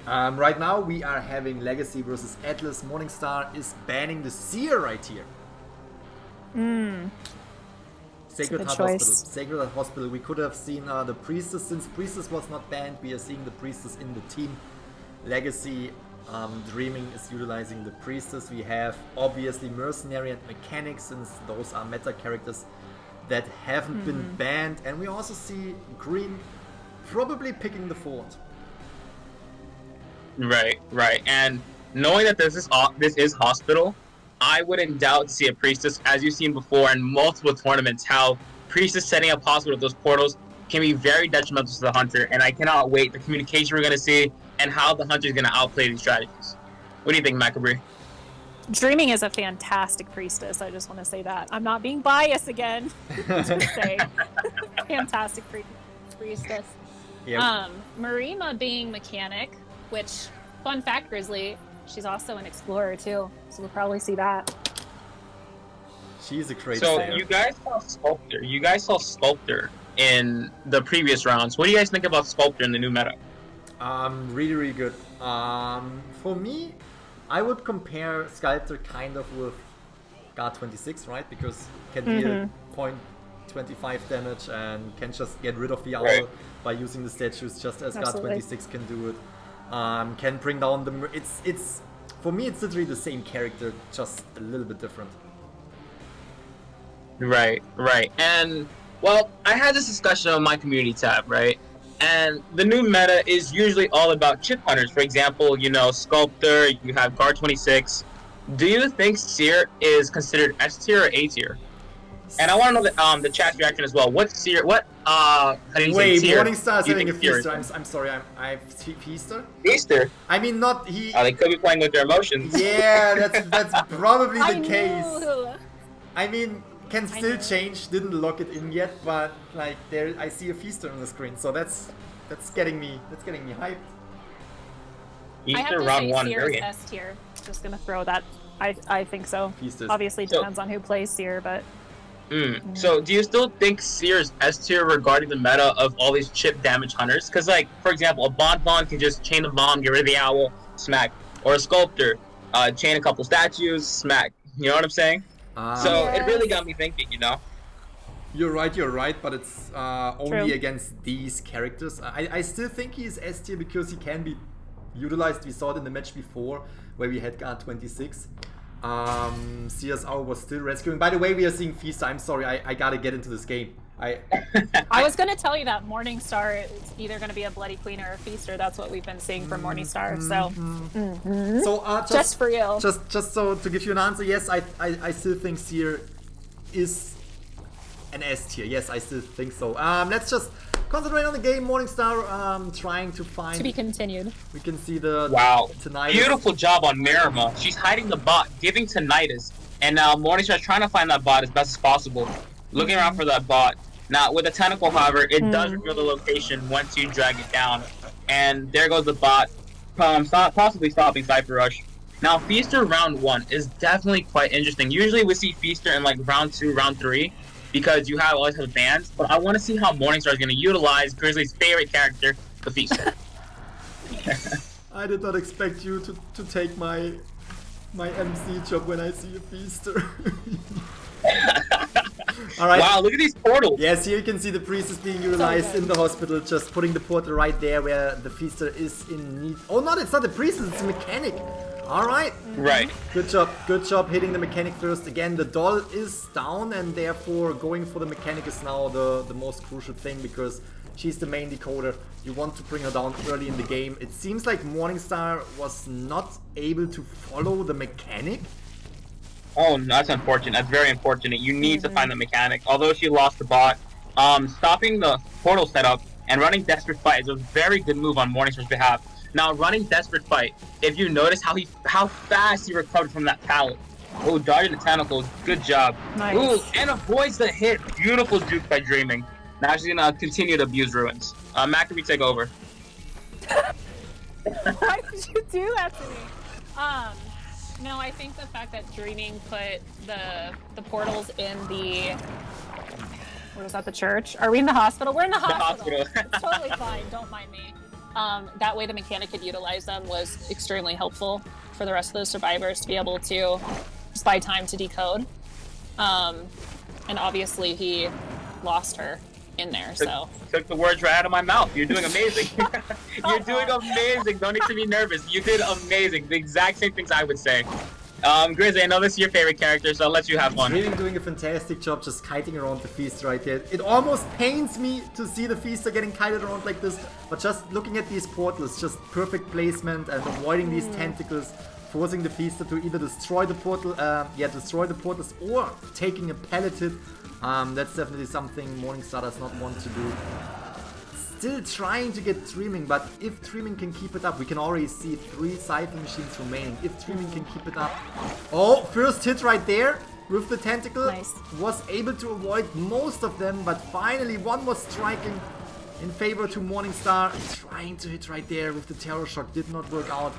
Right now we are having Legacy versus Atlas. Morningstar is banning the Seer right here. Sacred Heart Hospital. Sacred Heart Hospital. We could have seen the Priestess. Since Priestess was not banned, we are seeing the Priestess in the team. Legacy Dreaming is utilizing the Priestess. We have obviously Mercenary and Mechanic, since those are meta characters that haven't been banned. And we also see Green probably picking the fort. Right. And knowing that this is Hospital, I wouldn't doubt to see a Priestess, as you've seen before in multiple tournaments, how Priestess setting up Hospital with those portals can be very detrimental to the Hunter, and I cannot wait the communication we're going to see and how the Hunter is going to outplay these strategies. What do you think, Macabre? Dreaming is a fantastic Priestess. I just want to say that. I'm not being biased again. Just say fantastic Priestess. Yep. Marima being Mechanic, which, fun fact, Grizzly, she's also an Explorer too, so we'll probably see that. She's a great So player. you guys saw Sculptor in the previous rounds. What do you guys think about Sculptor in the new meta? Really, really good. For me, I would compare Sculptor kind of with Guard 26, right? Because can deal 0.25 damage and can just get rid of the owl by using the statues, just as Guard 26 can do it. Can bring down the... It's for me, it's literally the same character, just a little bit different. Right. And, well, I had this discussion on my community tab, right? And the new meta is usually all about chip hunters. For example, Sculptor, you have Guard 26. Do you think Seer is considered S tier or A tier? And I want to know the chat reaction as well. What Seer? How do you say tier? Morningstar's having a Feaster. I'm sorry, I Feaster? Feaster? I mean, not he... They could be playing with their emotions. Yeah, that's probably the case. Knew. I mean, can still change. Didn't lock it in yet, but like there, I see a Feaster on the screen, so that's getting me hyped. I have Feaster to round say one, Seer very is S tier. Just gonna throw that. I think so. Feasters. Obviously depends on who plays Seer, but... So do you still think Seer is S tier regarding the meta of all these chip damage hunters? Because, like, for example, a Bon can just chain the bomb, get rid of the owl, smack. Or a Sculptor, chain a couple statues, smack. You know what I'm saying? So it really got me thinking, You're right, but it's only True. against these characters. I still think he's S tier because he can be utilized. We saw it in the match before where we had Guard 26. CSR was still rescuing. By the way, we are seeing Feaster. I'm sorry, I gotta get into this game. I was gonna tell you that Morningstar is either gonna be a Bloody Queen or a Feaster. That's what we've been seeing from Morningstar. So, just for you. Just so to give you an answer, yes, I still think Seer is an S tier. Yes, I still think so. Let's just concentrate on the game. Morningstar trying to find... To be continued. We can see the... Wow. Tinnitus. Beautiful job on Marima. She's hiding the bot, giving Tinnitus. And now Morningstar's trying to find that bot as best as possible. Looking around for that bot. Now, with the tentacle, however, it does reveal the location once you drag it down. And there goes the bot, possibly stopping Cypher Rush. Now, Feaster round 1 is definitely quite interesting. Usually we see Feaster in like round 2, round 3. Because you always have bans, but I want to see how Morningstar is going to utilize Grizzly's favorite character, the Feaster. I did not expect you to take my MC job when I see a Feaster. Alright. Wow, look at these portals! Yes, here you can see the Priestess being utilized in the hospital, just putting the portal right there where the Feaster is in need. Oh, no, it's not the Priestess, it's a Mechanic. Alright. Right. Good job hitting the Mechanic first. Again, the doll is down, and therefore going for the Mechanic is now the most crucial thing, because she's the main decoder. You want to bring her down early in the game. It seems like Morningstar was not able to follow the Mechanic. Oh, that's unfortunate. That's very unfortunate. You need to find the Mechanic. Although she lost the bot, stopping the portal setup and running Desperate Fight is a very good move on Morningstar's behalf. Now, running Desperate Fight, if you notice how fast he recovered from that pallet. Oh, dodging the tentacles. Good job. Nice. Ooh, and avoids the hit. Beautiful juke by Dreaming. Now she's gonna continue to abuse Ruins. Macabre, take over. Why did you do that to me? No, I think the fact that Dreaming put the portals in the... What is that, the church? Are we in the hospital? We're in the hospital. It's totally fine. Don't mind me. that way the mechanic could utilize them was extremely helpful for the rest of the survivors to be able to just buy time to decode. And obviously he lost her in there, so. Took the words right out of my mouth. You're doing amazing. You're doing amazing. Don't need to be nervous. You did amazing. The exact same things I would say. Grizzly, I know this is your favorite character, so I'll let you have fun. Really doing a fantastic job just kiting around the Feaster right there. It almost pains me to see the Feaster getting kited around like this, but just looking at these portals, just perfect placement and avoiding these tentacles, forcing the Feaster to either destroy the portal, destroy the portals, or taking a pallet hit. That's definitely something Morningstar does not want to do. Still trying to get Dreaming, but if Dreaming can keep it up, we can already see 3 Cypher machines remaining. If Dreaming can keep it up. Oh, first hit right there with the tentacle. Nice. Was able to avoid most of them, but finally one was striking in favor to Morningstar. Trying to hit right there with the Terror Shock, did not work out.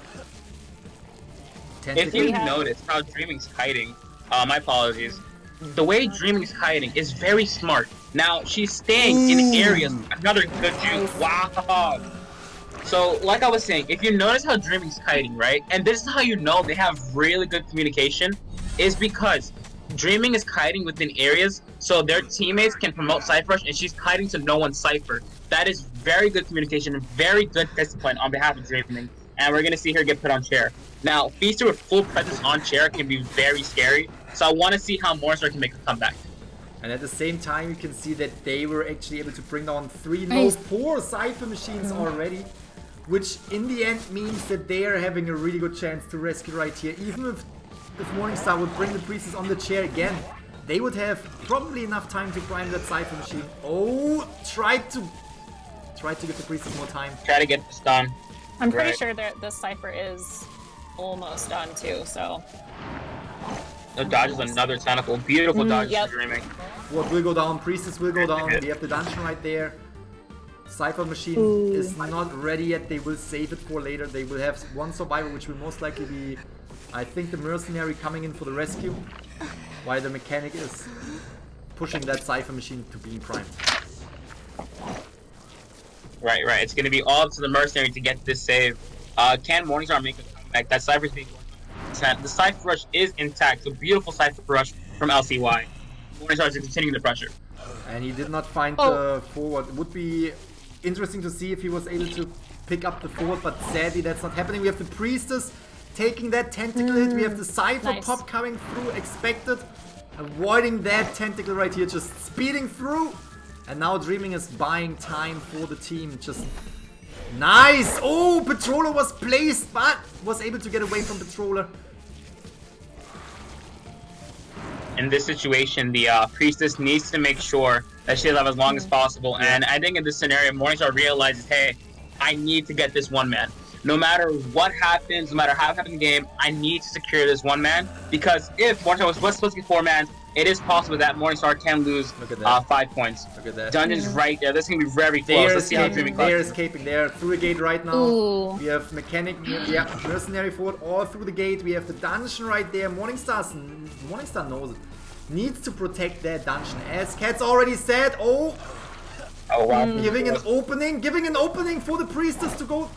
If you notice how Dreaming's hiding, my apologies. The way Dreaming's hiding is very smart. Now, she's staying in areas. Another good juke. Wow. So, like I was saying, if you notice how Dreaming's hiding, right? And this is how you know they have really good communication, is because Dreaming is hiding within areas so their teammates can promote Cypher Rush, and she's hiding so no one's Cypher. That is very good communication and very good discipline on behalf of Dreaming. And we're going to see her get put on chair. Now, Feaster with full presence on chair can be very scary. So I want to see how Morningstar can make a comeback. And at the same time, you can see that they were actually able to bring down 4 Cypher machines already. Which in the end means that they are having a really good chance to rescue right here. Even if Morningstar would bring the Priestess on the chair again, they would have probably enough time to prime that Cypher machine. Oh, tried to give the Priestess more time. Try to get this done. I'm pretty sure that the Cypher is almost done too, so. The dodges another tentacle. Beautiful dodges for Dreaming. What will go down? Priestess will go down. We have the dungeon right there. Cypher machine is not ready yet. They will save it for later. They will have one survivor, which will most likely be, I think, the mercenary coming in for the rescue, while the mechanic is pushing that Cypher machine to being primed. Right. It's going to be all up to the mercenary to get this save. Can Morningstar make a comeback? That Cypher's being the Cypher Rush is intact. A beautiful Cypher Rush from LCY. Morningstar is continuing the pressure. And he did not find the forward. It would be interesting to see if he was able to pick up the forward, but sadly that's not happening. We have the Priestess taking that tentacle hit. We have the Cypher pop coming through, expected. Avoiding that tentacle right here, just speeding through. And now Dreaming is buying time for the team. Just nice! Oh, Patroller was placed, but was able to get away from Patroller. In this situation, the Priestess needs to make sure that she lives as long as possible. And I think in this scenario, Morningstar realizes, hey, I need to get this one man. No matter what happens, no matter how it happens in the game, I need to secure this one man. Because if Morningstar was supposed to be 4 man, it is possible that Morningstar can lose 5 points. Look at that. Dungeon's right there. This is going to be very close. Let's see how Dreaming They are escaping. They are through the gate right now. Ooh. We have Mechanic, Mercenary forward all through the gate. We have the dungeon right there. Morningstar knows it. Needs to protect that dungeon. As Cat's already said, wow. Giving an opening for the Priestess to go.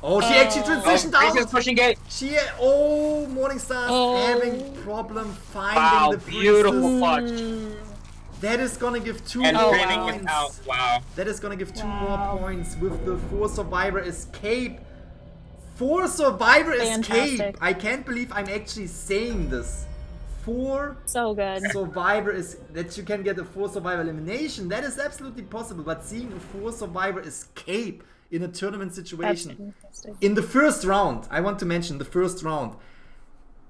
Oh, she actually transitioned out. Priestess pushing gate. Morningstar's having problem finding the Priestess. Beautiful clutch. That is gonna give 2 and more points. Out. Wow. That is gonna give 2 more points with the 4 survivor escape. 4 survivor escape. I can't believe I'm actually saying this. 4 survivor is that you can get a 4 survivor elimination. That is absolutely possible. But seeing a 4 survivor escape in a tournament situation in the first round, I want to mention the first round.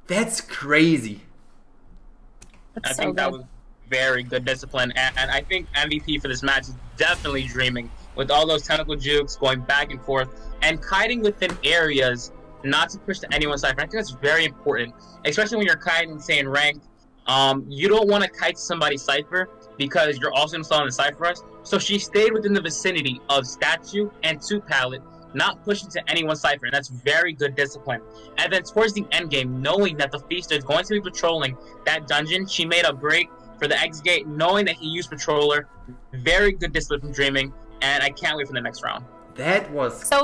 That's crazy. I think that was very good discipline, and I think MVP for this match is definitely Dreaming with all those tentacle jukes going back and forth and kiting within areas. Not to push to anyone's side. I think that's very important, especially when you're kiting, say, in ranked. You don't want to kite somebody's Cypher because you're also installing the Cypher Rush. So she stayed within the vicinity of Statue and 2 Pallet, not pushing to anyone's Cypher, and that's very good discipline. And then towards the end game, knowing that the Feaster is going to be patrolling that dungeon, she made a break for the X gate, knowing that he used Patroller. Very good discipline from Dreaming, and I can't wait for the next round. That was So